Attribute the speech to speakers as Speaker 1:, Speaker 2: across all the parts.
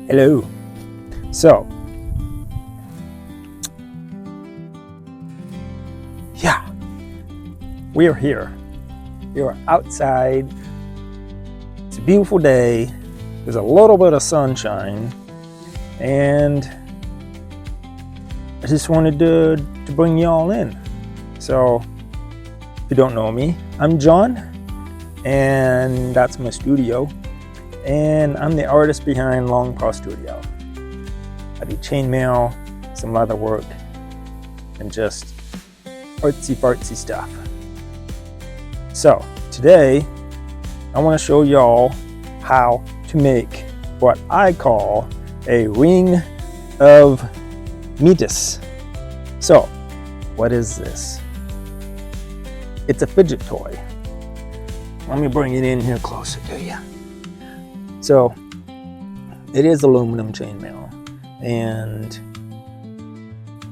Speaker 1: Hello. So, yeah, we are here. We are outside. It's a beautiful day. There's a little bit of sunshine, and I just wanted to bring you all in. So, if you don't know me, I'm John, and that's my studio. And I'm the artist behind Long Paw Studio. I do chainmail, some leather work, and just artsy fartsy stuff. So today I want to show y'all how to make what I call a Ring of Metis. So what is this? It's a fidget toy. Let me bring it in here closer to you. So it is aluminum chainmail, and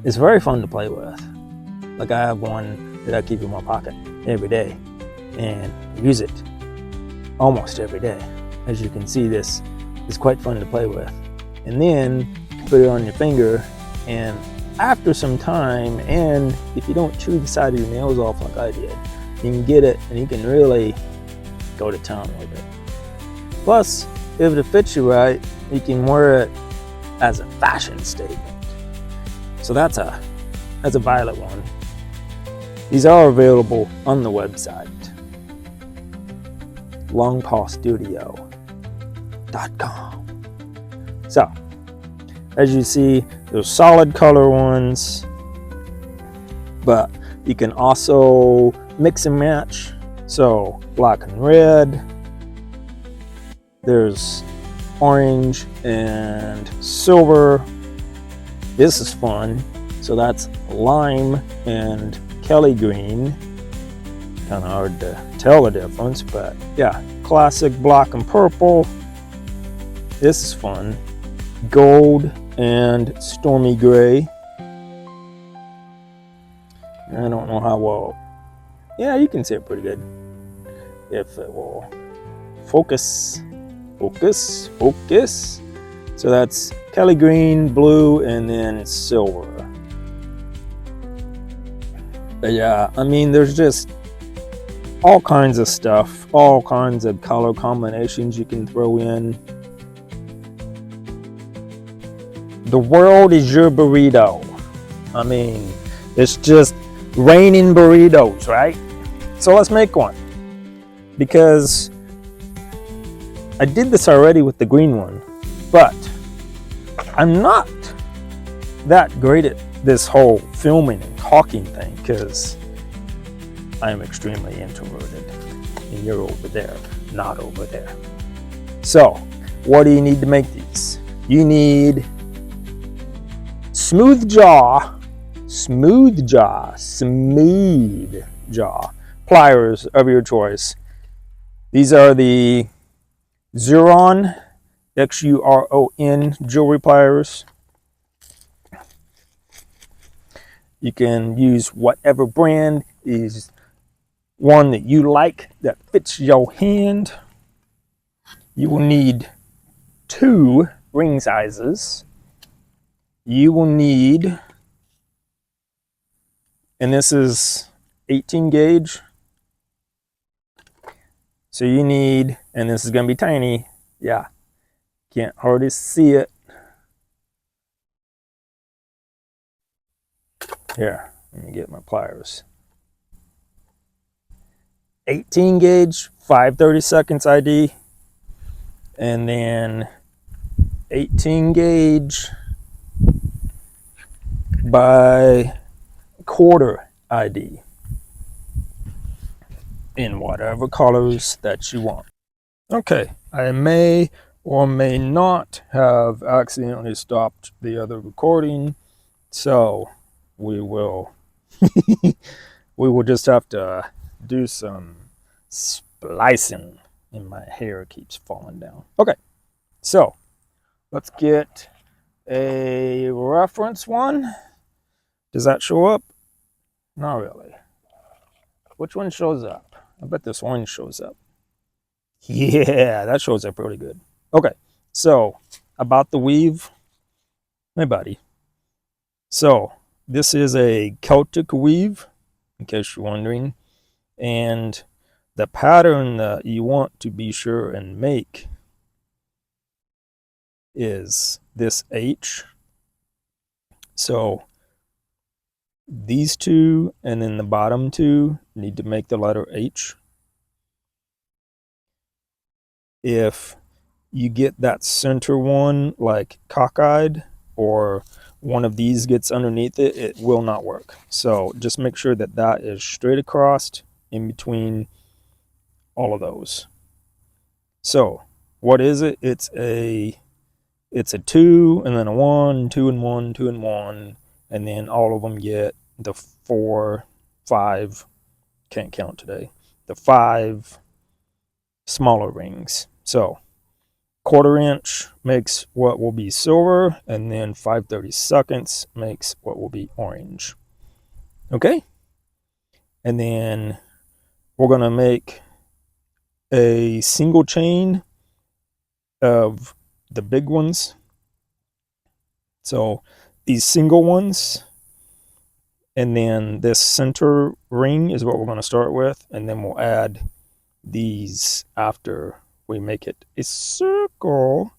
Speaker 1: it's very fun to play with. Like, I have one that I keep in my pocket every day and use it almost every day. As you can see, this is quite fun to play with. And then you put it on your finger, and after some time, and if you don't chew the side of your nails off like I did, you can get it and you can really go to town with it. Plus, if it fits you right, you can wear it as a fashion statement. So that's a violet one. These are available on the website, longpawstudio.com. So, as you see, there's solid color ones, but you can also mix and match. So, black and red. There's orange and silver. This is fun. So that's lime and Kelly green. Kind of hard to tell the difference, but yeah, classic black and purple. This is fun. Gold and stormy gray. I don't know how well. Yeah, you can see it pretty good. If it will focus. Focus. So that's Kelly green, blue, and then silver. But yeah, I mean, there's just all kinds of stuff, all kinds of color combinations you can throw in. The world is your burrito. I mean, it's just raining burritos, right? So let's make one. Because I did this already with the green one, but I'm not that great at this whole filming and talking thing because I am extremely introverted, and you're over there, not over there. So, what do you need to make these? You need smooth jaw, pliers of your choice. These are the Xuron, Xuron jewelry pliers. You can use whatever brand is one that you like that fits your hand. You will need 2 ring sizes. You will need, and this is 18 gauge. So you need, and this is going to be tiny. Yeah, can't hardly see it. Here, let me get my pliers. 18 gauge, 5/32 ID, and then 18 gauge by quarter ID in whatever colors that you want. Okay, I may or may not have accidentally stopped the other recording, so we will just have to do some splicing, and my hair keeps falling down. Okay, so let's get a reference one. Does that show up? Not really. Which one shows up? I bet this one shows up. Yeah, that shows up really good. Okay, so about the weave, my buddy. So this is a Celtic weave, in case you're wondering, and the pattern that you want to be sure and make is this H. So these two and then the bottom two need to make the letter H. If you get that center one like cockeyed, or one of these gets underneath it, it will not work. So just make sure that that is straight across in between all of those. So what is it? It's a 2 and then a 1, 2 and 1, 2 and 1, and then all of them get the 4, 5, can't count today, the 5 smaller rings. So 1/4 inch makes what will be silver, and then 5/32 makes what will be orange. Okay? And then we're going to make a single chain of the big ones. So these single ones, and then this center ring is what we're going to start with, and then we'll add these after we make it a circle,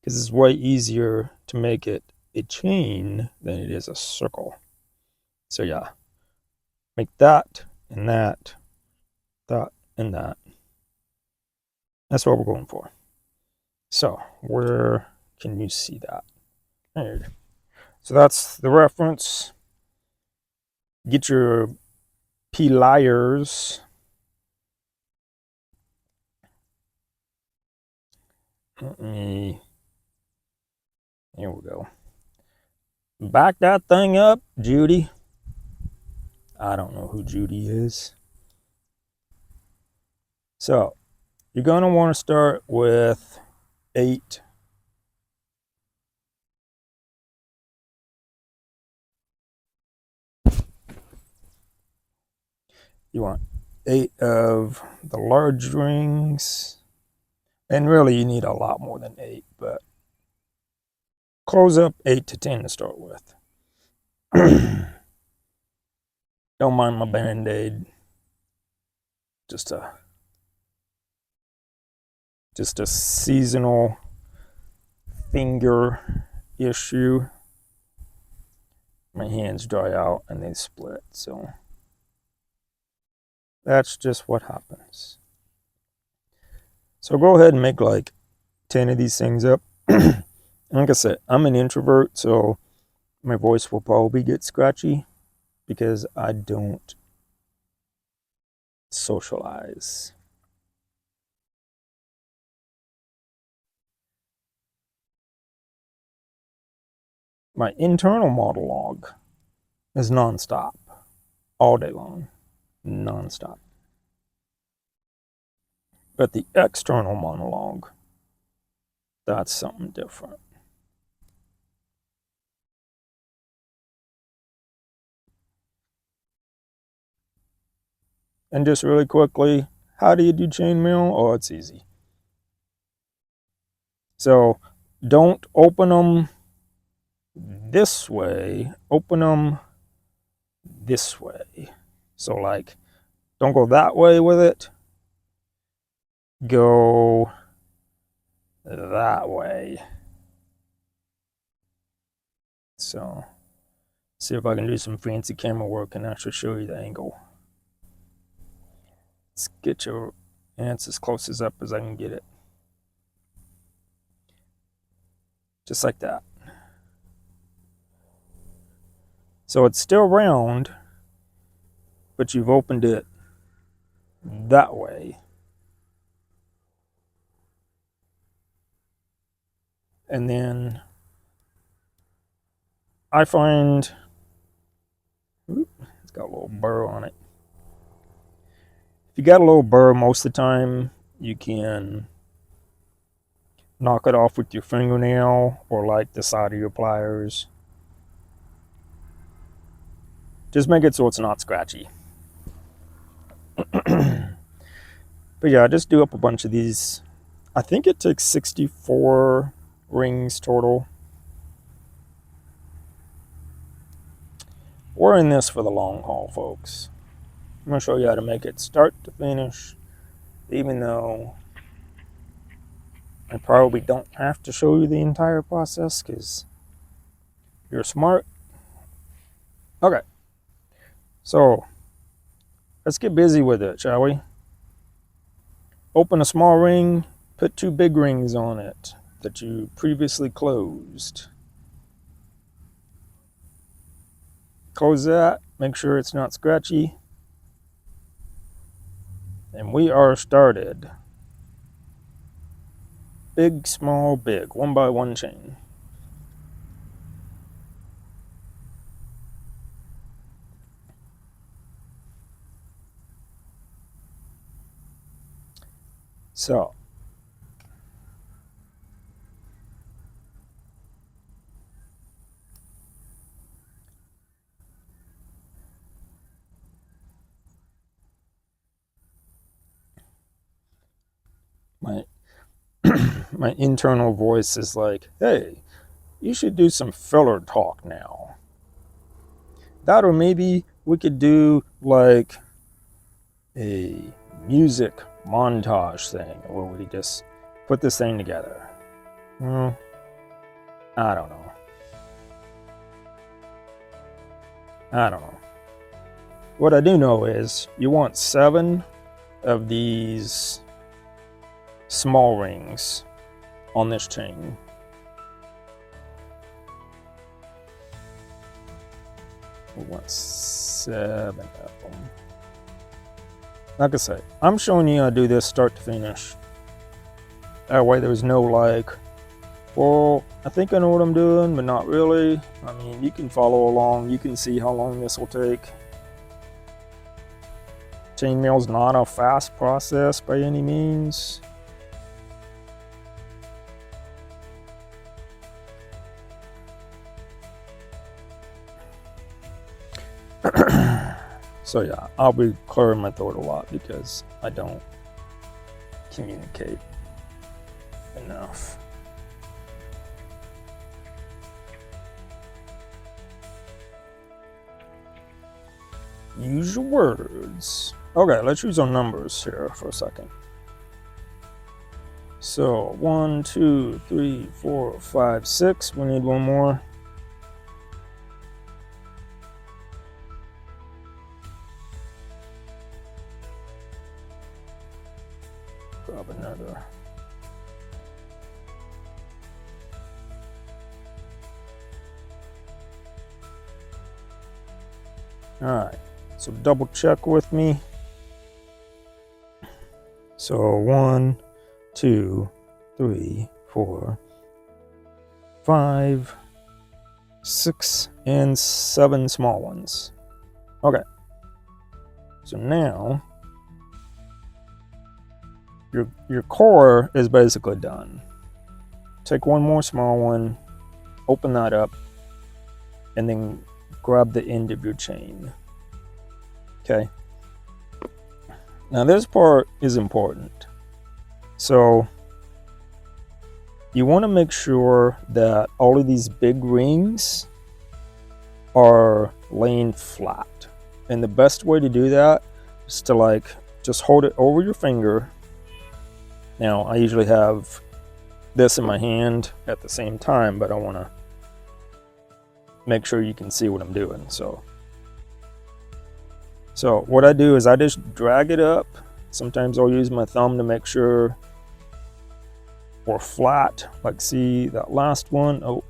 Speaker 1: because it's way easier to make it a chain than it is a circle. So yeah, make that and that, that and that. That's what we're going for. So where can you see that? There. So that's the reference. Get your pliers. Here we go. Back that thing up, Judy. I don't know who Judy is. So you're going to want to start with 8. You want 8 of the large rings. And really you need a lot more than 8, but close up 8 to 10 to start with. Don't mind my band-aid. Just a seasonal finger issue. My hands dry out and they split, so that's just what happens. So go ahead and make like 10 of these things up. Like I said, I'm an introvert, so my voice will probably get scratchy because I don't socialize. My internal monologue is nonstop, all day long, nonstop. But the external monologue, that's something different. And just really quickly, how do you do chainmail? Oh, it's easy. So don't open them this way, open them this way. So like, don't go that way with it, go that way. So see if I can do some fancy camera work and actually show you the angle. Let's get your ants as close as up as I can get it. Just like that. So it's still round, but you've opened it that way. And then I find, it's got a little burr on it. If you got a little burr, most of the time you can knock it off with your fingernail or like the side of your pliers. Just make it so it's not scratchy. But yeah, just do up a bunch of these. I think it takes 64 rings total. We're in this for the long haul, folks. I'm going to show you how to make it start to finish, even though I probably don't have to show you the entire process because you're smart. Okay, so let's get busy with it, shall we? Open a small ring, put 2 big rings on it that you previously closed. Close that, make sure it's not scratchy. And we are started. Big, small, big, 1 by 1 chain. So, my my internal voice is like, hey, you should do some filler talk now. That, or maybe we could do like a music montage thing where we just put this thing together. Well, I don't know. What I do know is you want 7 of these small rings on this chain. We want 7 of them. Like I say, I'm showing you how to do this start to finish. That way there's no like, well, I think I know what I'm doing, but not really. I mean, you can follow along. You can see how long this will take. Chainmail's not a fast process by any means. So yeah, I'll be clearing my throat a lot because I don't communicate enough. Use your words. Okay, let's use our numbers here for a second. So 1, 2, 3, 4, 5, 6. We need 1 more. Grab another. All right, so double check with me. So 1, 2, 3, 4, 5, 6, and 7 small ones. Okay, so now your core is basically done. Take 1 more small one, open that up, and then grab the end of your chain. Okay. Now this part is important. So you want to make sure that all of these big rings are laying flat. And the best way to do that is to like just hold it over your finger. Now I usually have this in my hand at the same time, but I want to make sure you can see what I'm doing. So what I do is I just drag it up. Sometimes I'll use my thumb to make sure we're flat. Like see that last one? Oh,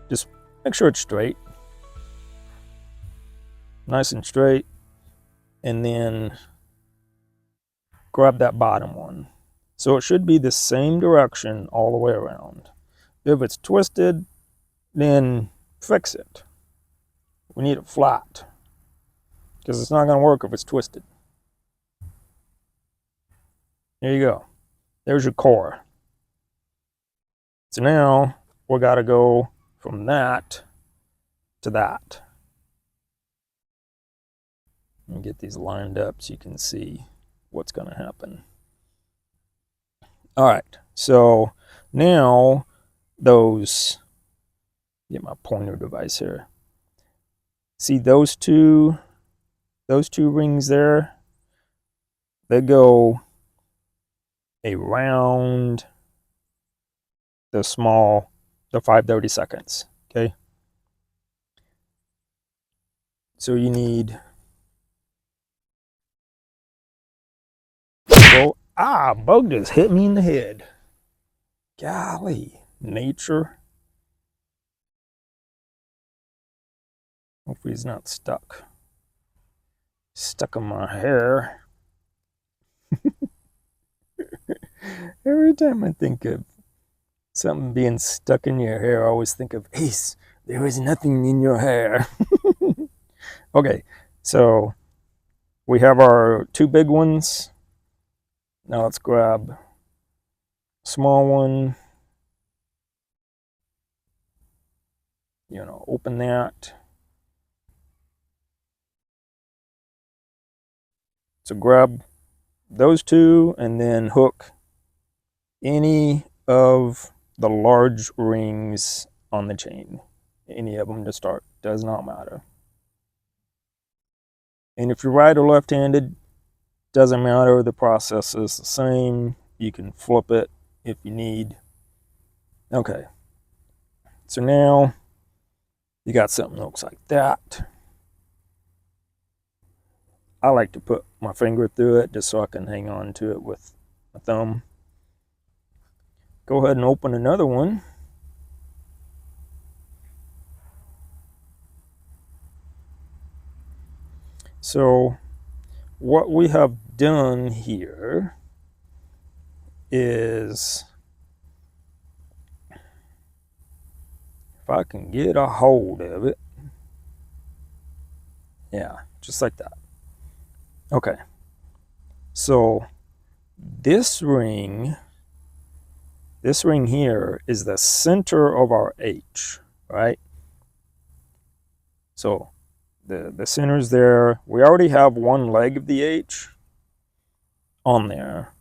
Speaker 1: just make sure it's straight. Nice and straight. And then grab that bottom one. So it should be the same direction all the way around. If it's twisted, then fix it. We need it flat because it's not going to work if it's twisted. There you go. There's your core. So now we got to go from that to that. Let me get these lined up so you can see what's going to happen. All right, so Now, those, get my pointer device here. See those two rings there? They go around the 5/32, okay? So you need, well, bug just hit me in the head. Golly, nature. Hopefully he's not stuck in my hair. Every time I think of something being stuck in your hair, I always think of Ace. There is nothing in your hair. Okay, so we have our two big ones. Now let's grab a small one. Open that. So grab those two and then hook any of the large rings on the chain. Any of them to start, does not matter. And if you're right or left-handed, doesn't matter, the process is the same. You can flip it if you need. Okay, so now you got something that looks like that. I like to put my finger through it just so I can hang on to it with my thumb. Go ahead and open another one. So what we have done here is, if I can get a hold of it, yeah, just like that. Okay, so this ring here is the center of our H, right? So the center's there. We already have one leg of the H on there.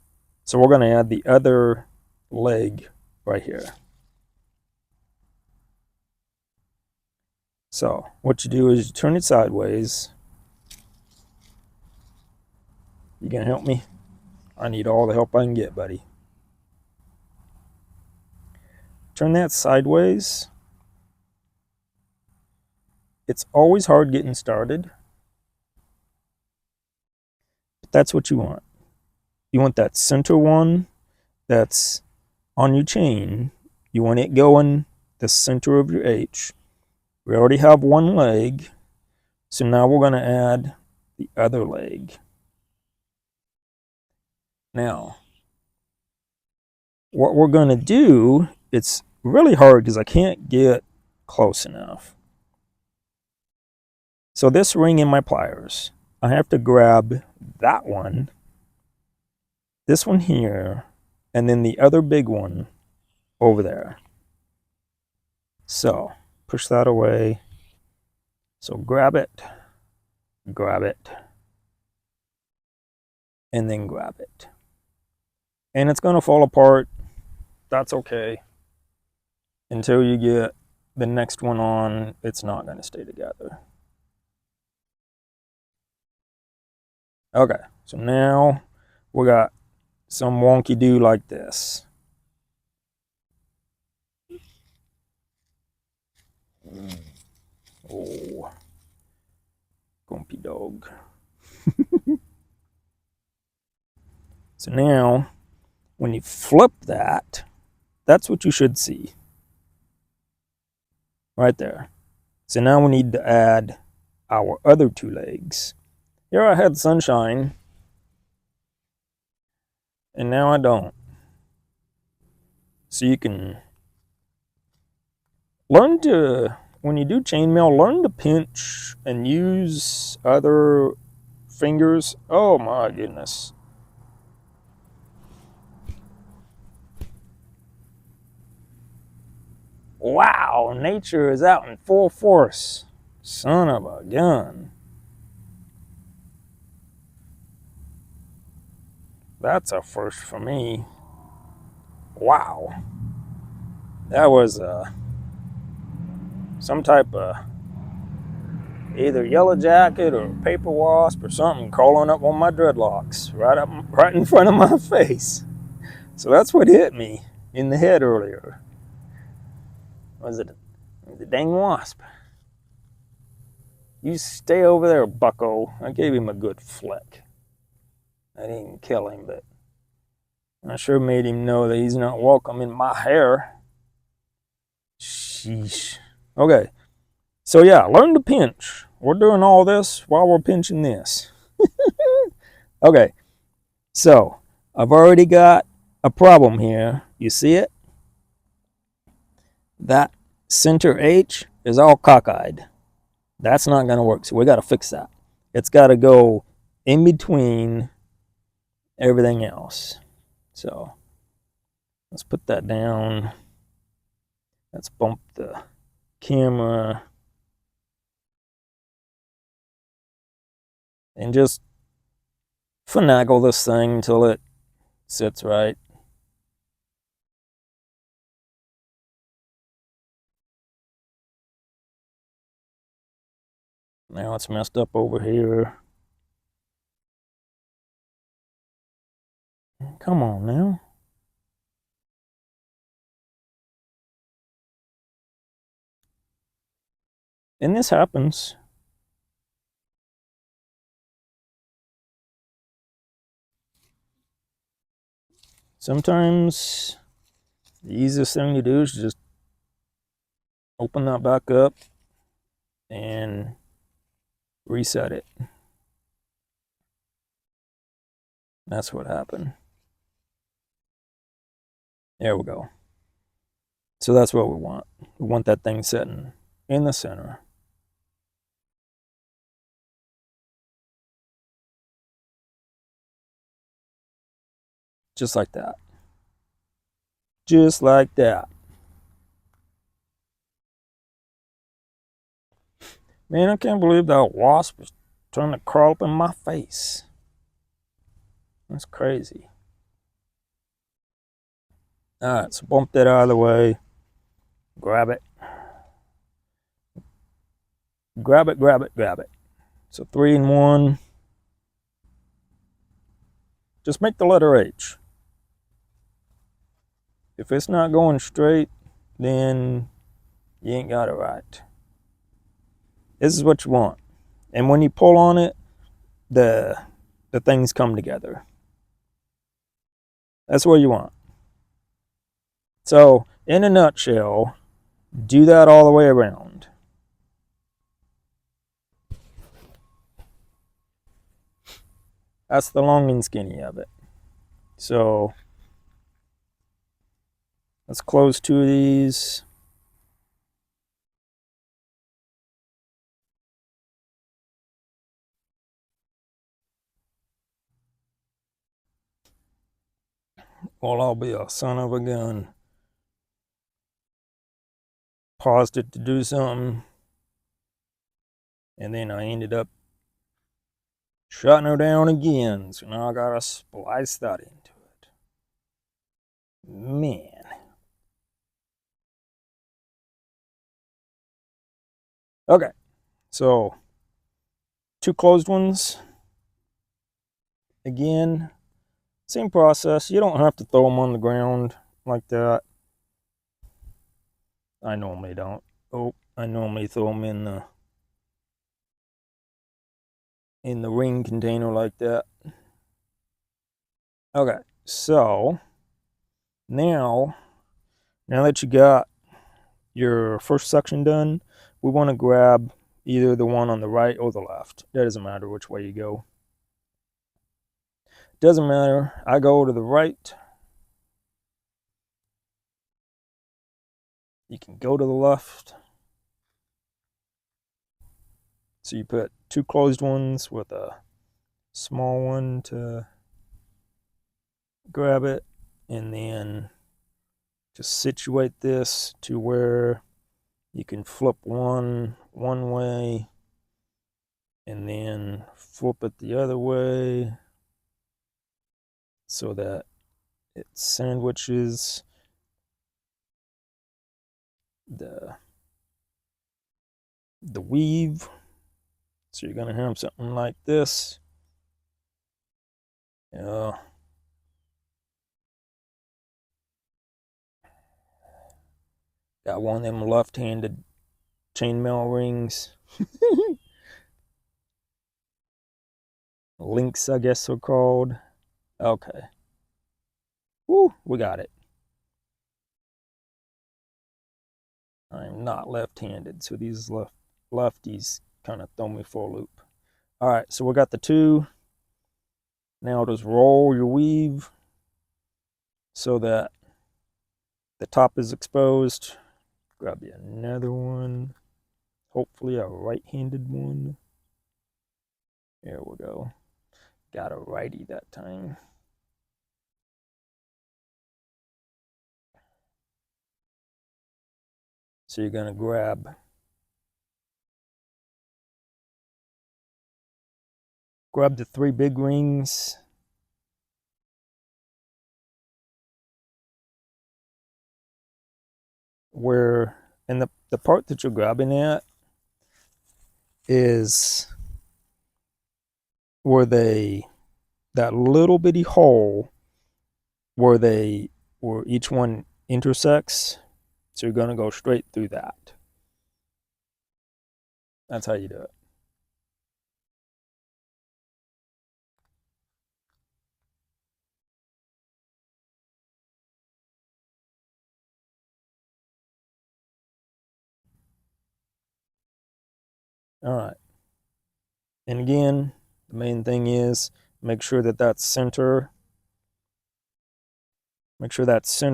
Speaker 1: So we're going to add the other leg right here. So what you do is you turn it sideways. You gonna help me? I need all the help I can get, buddy. Turn that sideways. It's always hard getting started, but that's what you want. You want that center one that's on your chain. You want it going the center of your H. We already have one leg, so now we're going to add the other leg. Now, what we're going to do, it's really hard because I can't get close enough. So this ring in my pliers, I have to grab that one, this one here, and then the other big one over there. So push that away. So grab it, and then grab it. And it's going to fall apart. That's okay. Until you get the next one on, it's not going to stay together. Okay, so now we got some wonky-do like this. Oh, grumpy dog. So now, when you flip that, that's what you should see. Right there. So now we need to add our other two legs. Here I had sunshine, and now I don't. So you can learn to, when you do chainmail, learn to pinch and use other fingers. Oh my goodness. Wow, nature is out in full force. Son of a gun. That's a first for me. Wow. That was some type of either yellow jacket or paper wasp or something crawling up on my dreadlocks right in front of my face. So that's what hit me in the head earlier. Was it the dang wasp? You stay over there, bucko. I gave him a good flick. I didn't kill him, but I sure made him know that he's not welcome in my hair. Sheesh. Okay, so yeah, learn to pinch. We're doing all this while we're pinching this. Okay, so I've already got a problem here. You see it? That center H is all cockeyed. That's not going to work, so we got to fix that. It's got to go in between everything else. So let's put that down. Let's bump the camera and just finagle this thing until it sits right. Now it's messed up over here. Come on now. And this happens. Sometimes the easiest thing to do is just open that back up and reset it. That's what happened. There we go. So that's what we want. We want that thing sitting in the center. Just like that. Just like that. Man, I can't believe that wasp was trying to crawl up in my face. That's crazy. Alright, so bump that out of the way. Grab it. Grab it, grab it, grab it. So 3 in 1. Just make the letter H. If it's not going straight, then you ain't got it right. This is what you want. And when you pull on it, the things come together. That's what you want. So, in a nutshell, do that all the way around. That's the long and skinny of it. So, let's close 2 of these. Well, I'll be a son of a gun. Paused it to do something. And then I ended up shutting her down again. So now I gotta splice that into it. Man. Okay. So 2 closed ones. Again, same process. You don't have to throw them on the ground like that. I normally don't. Oh, I normally throw them in the ring container like that. Okay, so now that you got your first section done, we want to grab either the one on the right or the left. That doesn't matter which way you go. Doesn't matter. I go to the right. You can go to the left. So you put 2 closed ones with a small one to grab it, and then just situate this to where you can flip one way and then flip it the other way so that it sandwiches the weave. So you're gonna have something like this. Got one of them left-handed chainmail rings. Links, I guess they're called. Okay. Woo, we got it. I'm not left-handed, so these lefties kind of throw me for a loop. All right, so we got the two. Now just roll your weave so that the top is exposed. Grab you another one. Hopefully a right-handed one. There we go. Got a righty that time. So you're gonna grab the 3 big rings. And the part that you're grabbing at is where that little bitty hole where each one intersects. So you're gonna go straight through that. That's how you do it. All right. And again, the main thing is make sure that center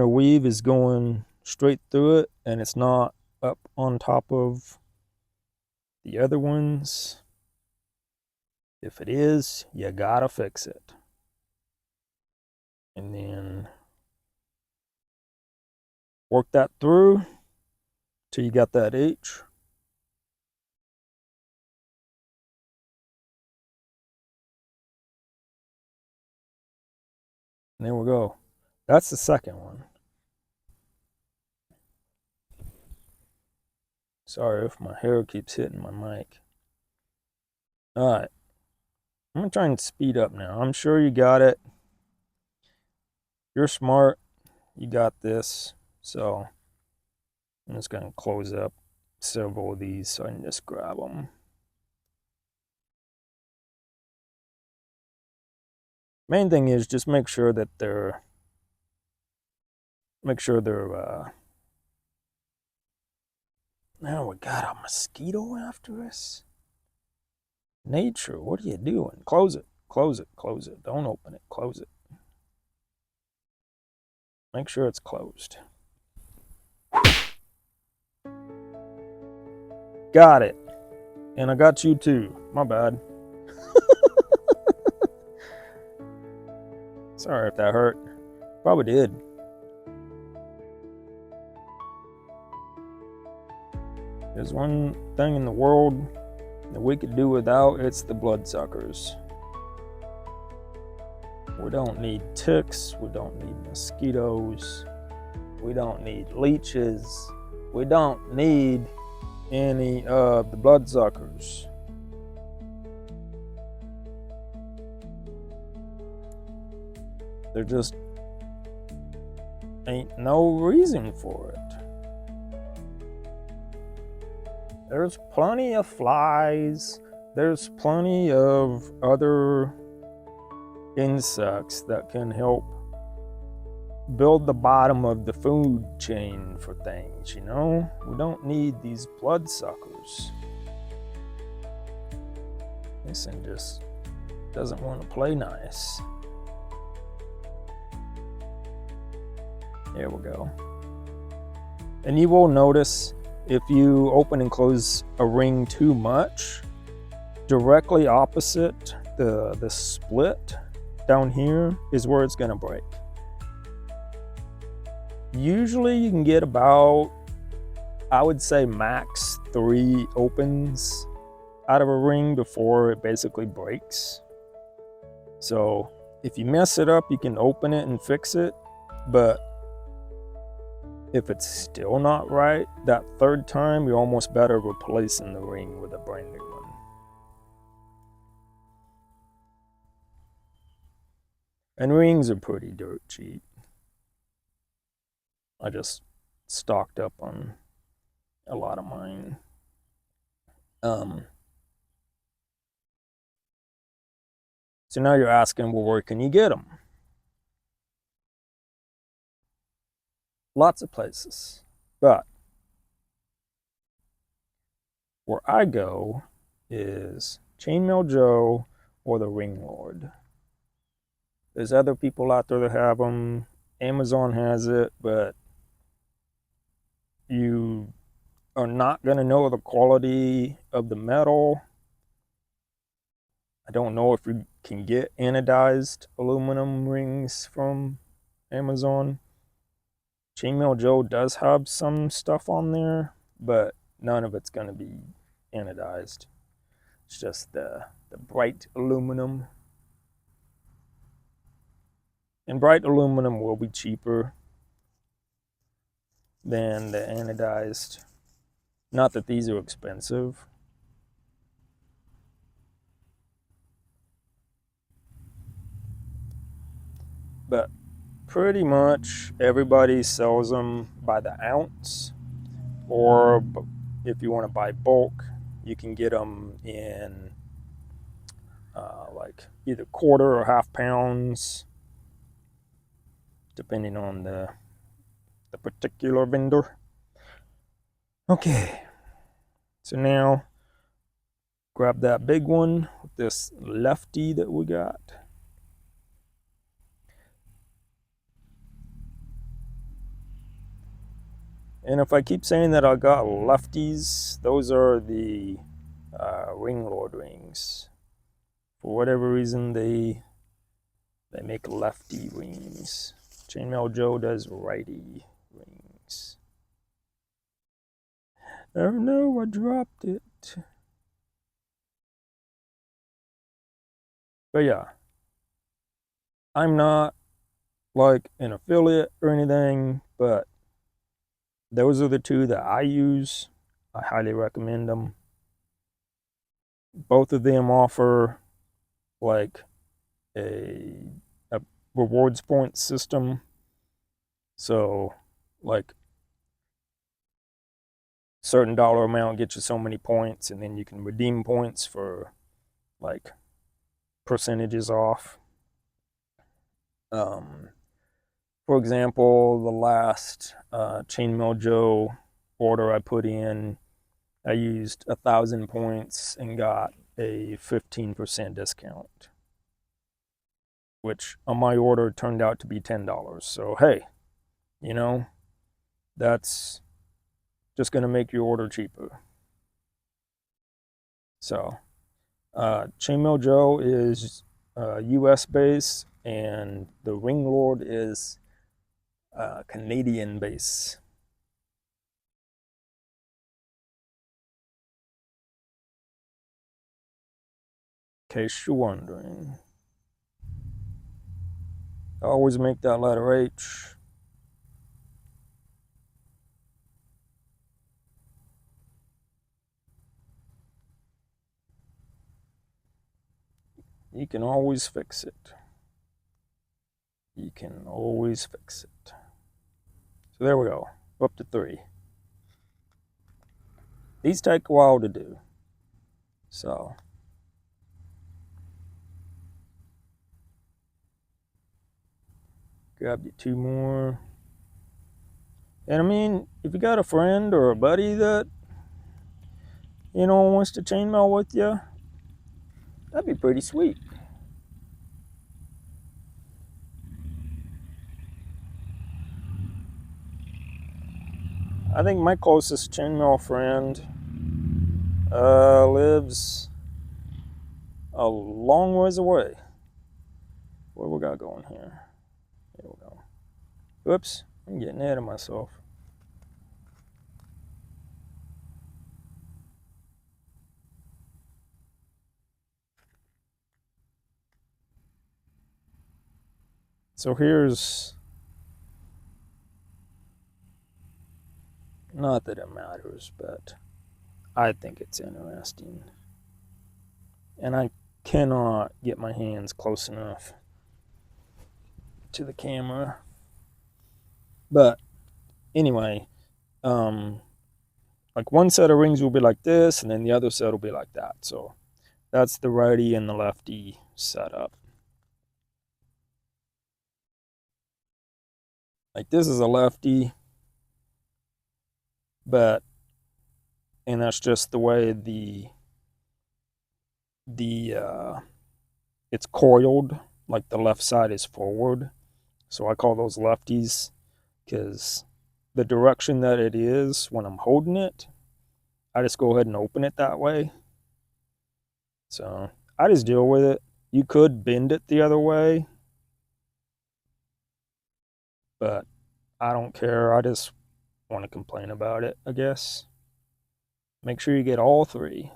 Speaker 1: weave is going straight through it and it's not up on top of the other ones. If it is, you gotta fix it. And then work that through till you got that H. And there we go. That's the second one. Sorry if my hair keeps hitting my mic. All right. I'm going to try and speed up now. I'm sure you got it. You're smart. You got this. So I'm just going to close up several of these so I can just grab them. Main thing is just make sure they're now we got a mosquito after us. Nature, what are you doing? Close it, close it, close it. Don't open it, close it. Make sure it's closed. Got it. And I got you too. My bad. Sorry if that hurt. Probably did. There's one thing in the world that we could do without, it's the bloodsuckers. We don't need ticks, we don't need mosquitoes, we don't need leeches, we don't need any of the bloodsuckers. There just ain't no reason for it. There's plenty of flies, there's plenty of other insects that can help build the bottom of the food chain for things, you know? We don't need these bloodsuckers. This thing just doesn't want to play nice. There we go. And you will notice if you open and close a ring too much, directly opposite the split down here is where it's gonna break. Usually you can get about, I would say max 3 opens out of a ring before it basically breaks. So if you mess it up, you can open it and fix it, but If it's still not right that third time, you're almost better replacing the ring with a brand new one. And rings are pretty dirt cheap. I just stocked up on a lot of mine. So now you're asking, well, where can you get them? Lots of places. But where I go is Chainmail Joe or the Ring Lord. There's other people out there that have them. Amazon has it, but you are not going to know the quality of the metal. I don't know if you can get anodized aluminum rings from Amazon. Chainmail Joe does have some stuff on there, but none of it's going to be anodized. It's just the bright aluminum. And bright aluminum will be cheaper than the anodized. Not that these are expensive. But pretty much everybody sells them by the ounce, or if you want to buy bulk, you can get them in like either quarter or half pounds, depending on the particular vendor. Okay, so now grab that big one with this lefty that we got. And if I keep saying that I got lefties, those are the Ring Lord rings. For whatever reason, they make lefty rings. Chainmail Joe does righty rings. Oh no, I dropped it. But yeah, I'm not like an affiliate or anything, but those are the two that I use. I highly recommend them. Both of them offer like a rewards point system. So like certain dollar amount gets you so many points, and then you can redeem points for like percentages off. For example, the last Chainmail Joe order I put in, I used 1,000 points and got a 15% discount, which on my order turned out to be $10. So hey, you know, that's just going to make your order cheaper. So Chainmail Joe is US base, and the Ring Lord is Canadian base. In case you're wondering, I always make that letter H. You can always fix it. You can always fix it. So there we go, up to 3. These take a while to do. So grab you 2 more. And I mean, if you got a friend or a buddy that, you know, wants to chainmail with you, that'd be pretty sweet. I think my closest chainmail friend lives a long ways away. What we got going here? Here we go. Whoops, I'm getting ahead of myself. So here's Not that it matters, but I think it's interesting. And I cannot get my hands close enough to the camera. But anyway, like one set of rings will be like this, and then the other set will be like that. So that's the righty and the lefty setup. Like this is a lefty, and that's just the way the it's coiled. Like the left side is forward, so I call those lefties because the direction that it is when I'm holding it, I just go ahead and open it that way. So I just deal with it. You could bend it the other way, but I don't care. I just want to complain about it, I guess. Make sure you get all three.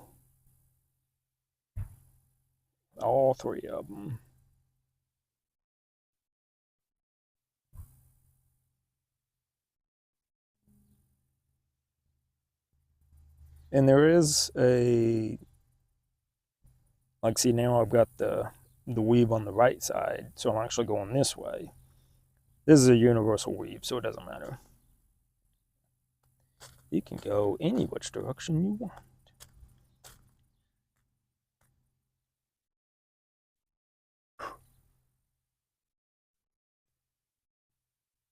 Speaker 1: All three of them. And there is like, see, now I've got the weave on the right side, so I'm actually going this way. This is a universal weave, so it doesn't matter. You can go any which direction you want.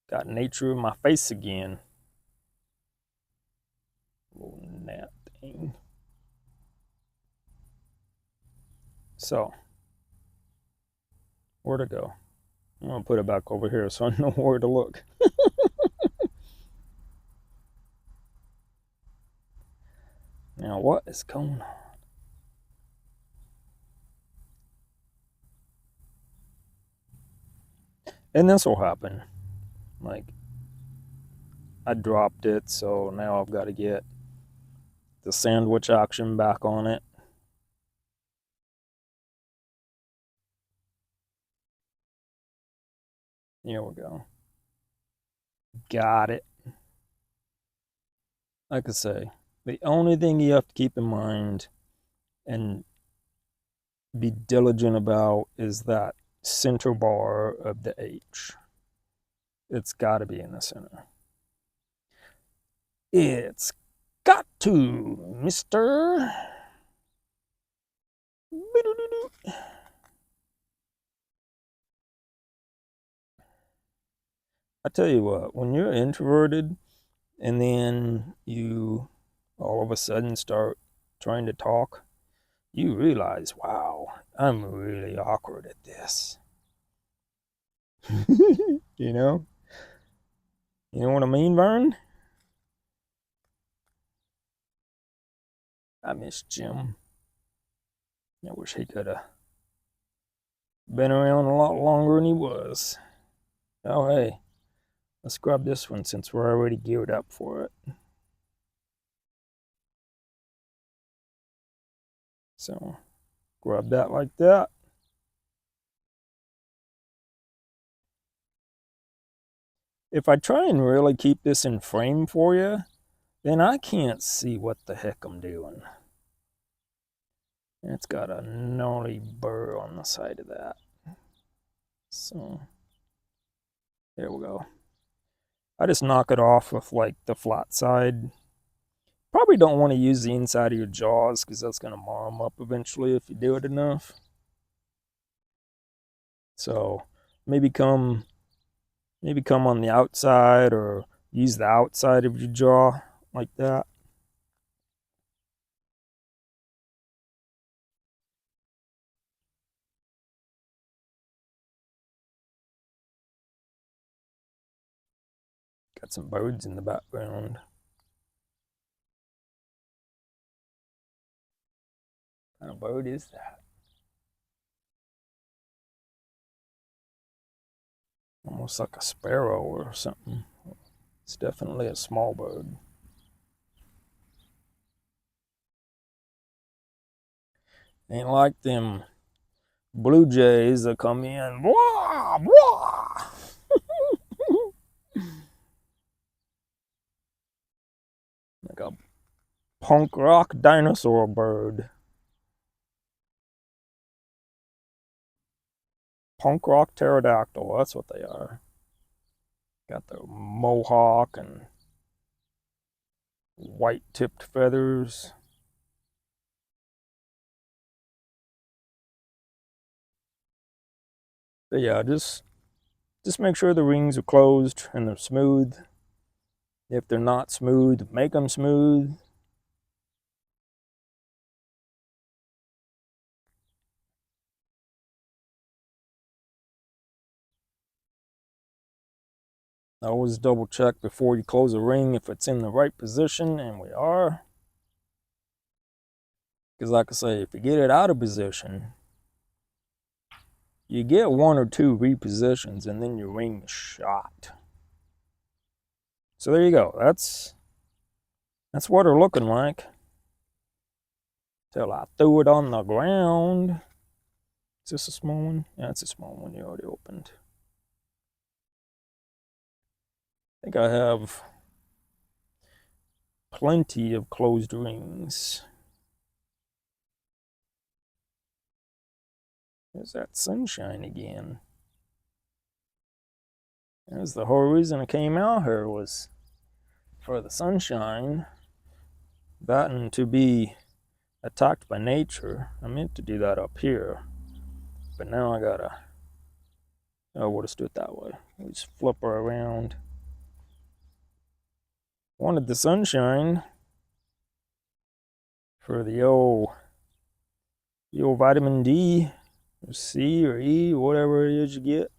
Speaker 1: Got nature in my face again. Little gnat thing. So, where to go? I'm gonna put it back over here so I know where to look. Now, what is going on? And this will happen. Like, I dropped it, so now I've got to get the sandwich action back on it. Here we go. Got it. Like I say, the only thing you have to keep in mind and be diligent about is that center bar of the H. It's got to be in the center. It's got to, mister. I tell you what, when you're introverted and then you all of a sudden start trying to talk, you realize, wow, I'm really awkward at this. You know? You know what I mean, Vern? I miss Jim. I wish he could have been around a lot longer than he was. Oh, hey, let's grab this one since we're already geared up for it. So, grab that like that. If I try and really keep this in frame for you, then I can't see what the heck I'm doing. It's got a gnarly burr on the side of that. So, there we go. I just knock it off with like the flat side. Probably don't want to use the inside of your jaws because that's going to mar them up eventually if you do it enough. So maybe come on the outside or use the outside of your jaw like that. Got some birds in the background. What kind of bird is that? Almost like a sparrow or something. It's definitely a small bird. Ain't like them blue jays that come in, blah, blah. punk rock dinosaur bird. Punk rock pterodactyl, that's what they are. Got the mohawk and white tipped feathers. But yeah, just make sure the rings are closed and they're smooth. If they're not smooth, make them smooth. Always double check before you close a ring if it's in the right position, and we are. Because like I say, if you get it out of position, you get 1 or 2 repositions and then your ring is shot. So there you go. That's what they're looking like. Till I threw it on the ground. Is this a small one? Yeah, it's a small one you already opened. I think I have plenty of closed rings. There's that sunshine again. That's the whole reason I came out here, was for the sunshine. That and to be attacked by nature. I meant to do that up here, but now I gotta, I would have stood that way. We just flip her around. Wanted the sunshine for the old vitamin D or C or E, whatever it is you get.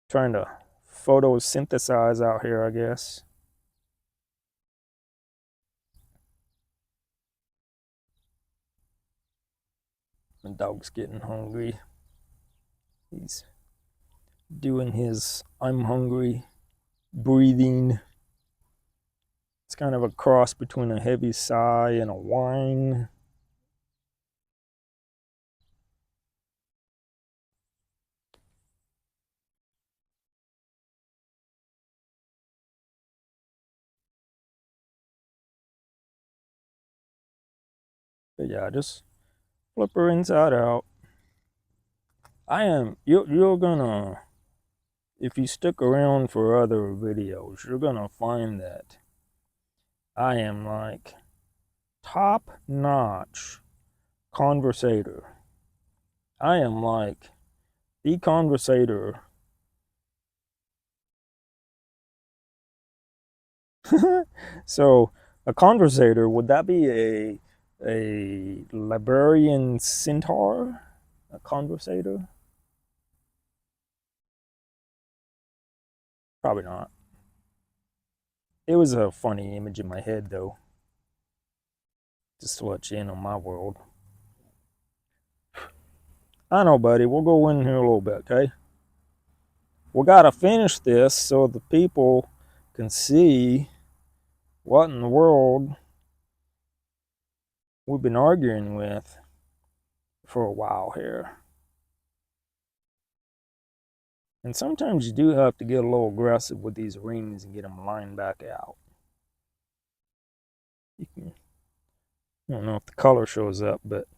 Speaker 1: Trying to photosynthesize out here, I guess. The dog's getting hungry. He's doing his I'm hungry breathing. It's kind of a cross between a heavy sigh and a whine. But yeah, just flip her inside out. You're gonna, if you stick around for other videos, you're gonna find that I am like top-notch conversator. I am like the conversator. So a conversator, would that be a librarian centaur? A conversator? Probably not. It was a funny image in my head though. Just to let you in on my world. I know, buddy. We'll go in here a little bit, okay? We gotta finish this so the people can see what in the world we've been arguing with for a while here. And sometimes you do have to get a little aggressive with these rings and get them lined back out. I don't know if the color shows up, but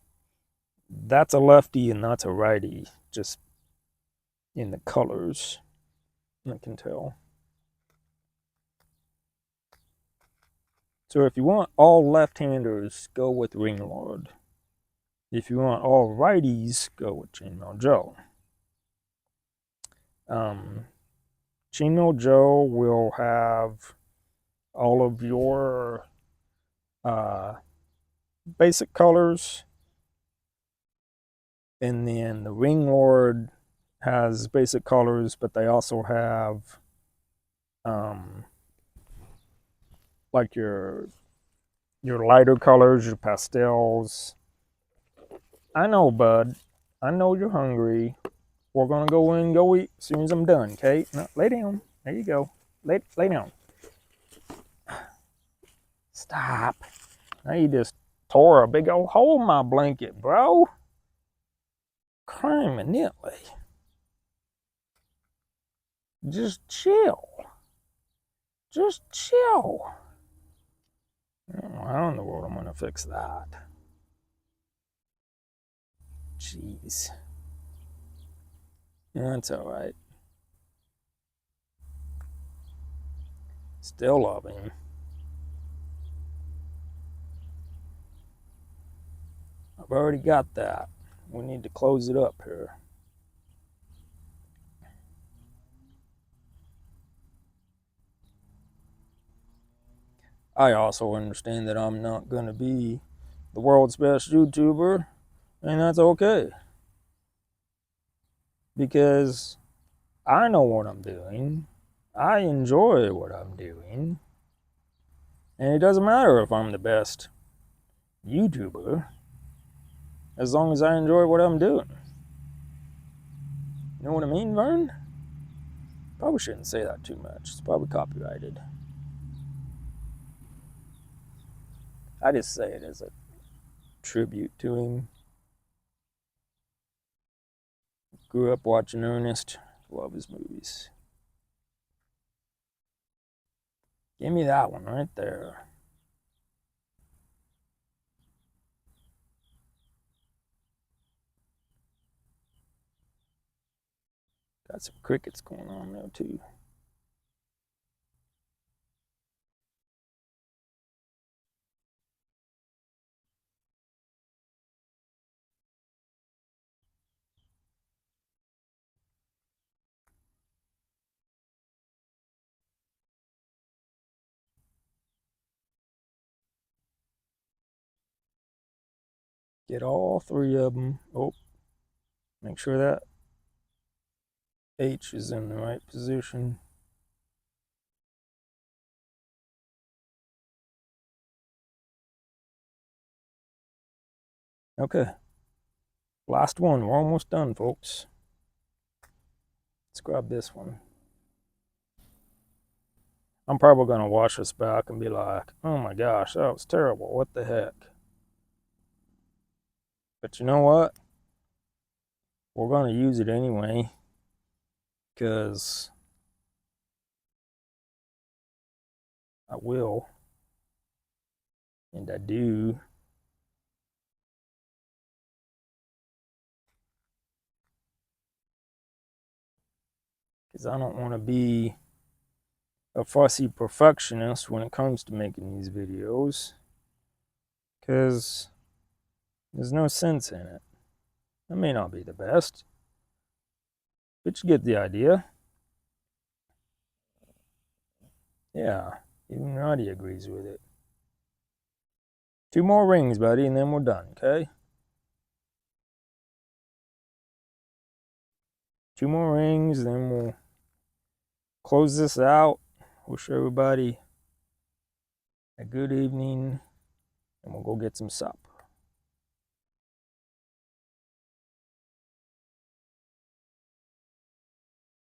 Speaker 1: that's a lefty and that's a righty, just in the colors, I can tell. So if you want all left-handers, go with Ring Lord. If you want all righties, go with Chainmail Joe. Chainmail Joe will have all of your basic colors, and then the Ring Lord has basic colors, but they also have like your lighter colors, your pastels. I know, bud. I know you're hungry. We're gonna go in and go eat as soon as I'm done, okay? No, lay down. There you go. Lay down. Stop. Now you just tore a big old hole in my blanket, bro. Criminally. Just chill. Just chill. Oh, how in the world I'm gonna fix that? Jeez. That's alright. Still love him. I've already got that. We need to close it up here. I also understand that I'm not going to be the world's best YouTuber, and that's okay. Because I know what I'm doing. I enjoy what I'm doing. And it doesn't matter if I'm the best YouTuber, as long as I enjoy what I'm doing. You know what I mean, Vern? Probably shouldn't say that too much. It's probably copyrighted. I just say it as a tribute to him. Grew up watching Ernest. Love his movies. Give me that one right there. Got some crickets going on there too. Get all three of them. Oh, make sure that H is in the right position. Okay. Last one. We're almost done, folks. Let's grab this one. I'm probably going to watch this back and be like, oh my gosh, that was terrible. What the heck? But you know what? We're going to use it anyway. Because I will. And I do. Because I don't want to be a fussy perfectionist when it comes to making these videos. Because there's no sense in it. It may not be the best. But you get the idea. Yeah, even Roddy agrees with it. 2 more rings, buddy, and then we're done, okay? 2 more rings, then we'll close this out. Wish everybody a good evening, and we'll go get some sup.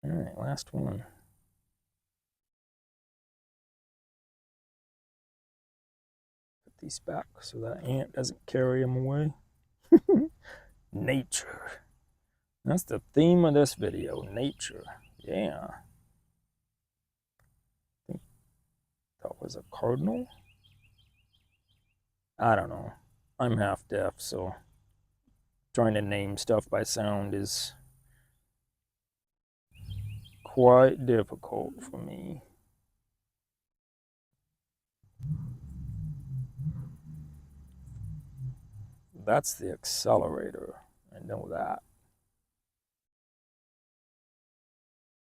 Speaker 1: All right, last one. Put these back so that ant doesn't carry them away. Nature. That's the theme of this video, nature. Yeah. I think that was a cardinal. I don't know. I'm half deaf, so trying to name stuff by sound is quite difficult for me. That's the accelerator. I know that.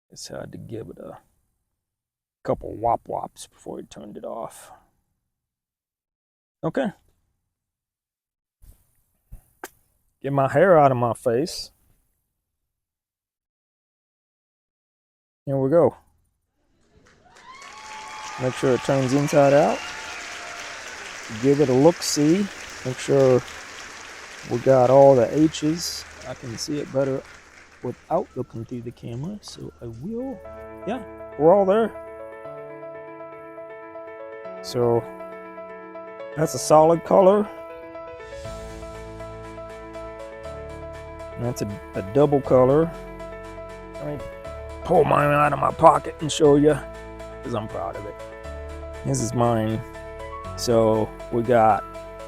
Speaker 1: Just had to give it a couple wop wops before he turned it off. Okay. Get my hair out of my face. Here we go. Make sure it turns inside out. Give it a look-see. Make sure we got all the H's. I can see it better without looking through the camera, so I will. Yeah, we're all there. So that's a solid color. And that's a double color. Let me pull mine out of my pocket and show you, because I'm proud of it. This is mine. So we got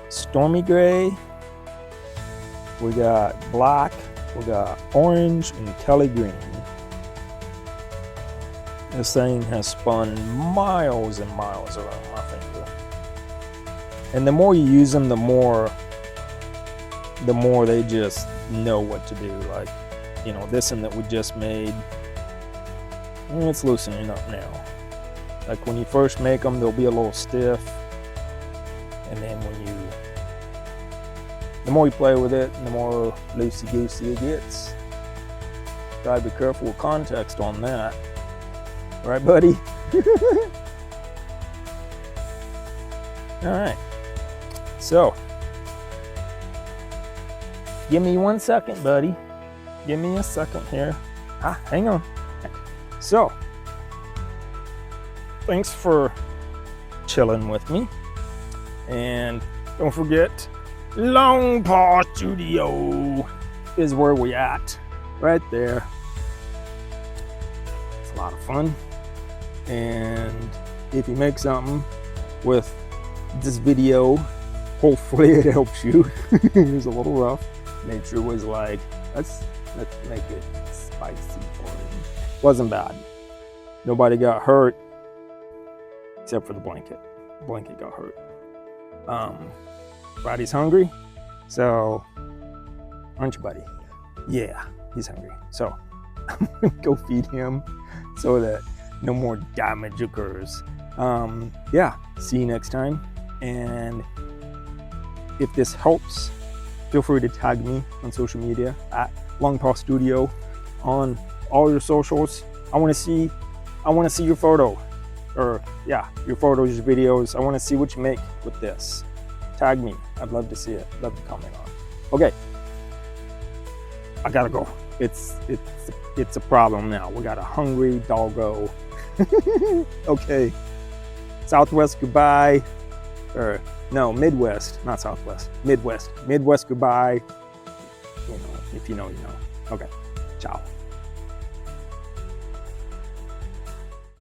Speaker 1: stormy gray, we got black, we got orange, and Kelly green. This thing has spun miles and miles around my finger. And the more you use them, the more they just know what to do. Like, you know, this one that we just made, it's loosening up now. Like when you first make them, they'll be a little stiff. And then the more you play with it, the more loosey-goosey it gets. Gotta be careful with context on that. Right, buddy? All right. So, give me 1 second, buddy. Give me a second here. Hang on. So, thanks for chilling with me. And don't forget, Long Paw Studio is where we at. Right there. It's a lot of fun. And if you make something with this video, hopefully it helps you. It was a little rough. Nature was like, let's make it spicy for you. Wasn't bad. Nobody got hurt except for the blanket. The blanket got hurt. Roddy's hungry, so aren't you, buddy? Yeah, he's hungry. So I'm gonna go feed him so that no more damage occurs. Yeah, see you next time. And if this helps, feel free to tag me on social media at Long Paw Studio on all your socials. I want to see your photo, or yeah, your photos, your videos. I want to see what you make with this. Tag me. I'd love to see it. Love to comment on it. Okay, I gotta go. It's a problem now. We got a hungry doggo. Okay, Southwest goodbye, or no, Midwest, not Southwest, Midwest goodbye. You know, if you know, you know. Okay, ciao.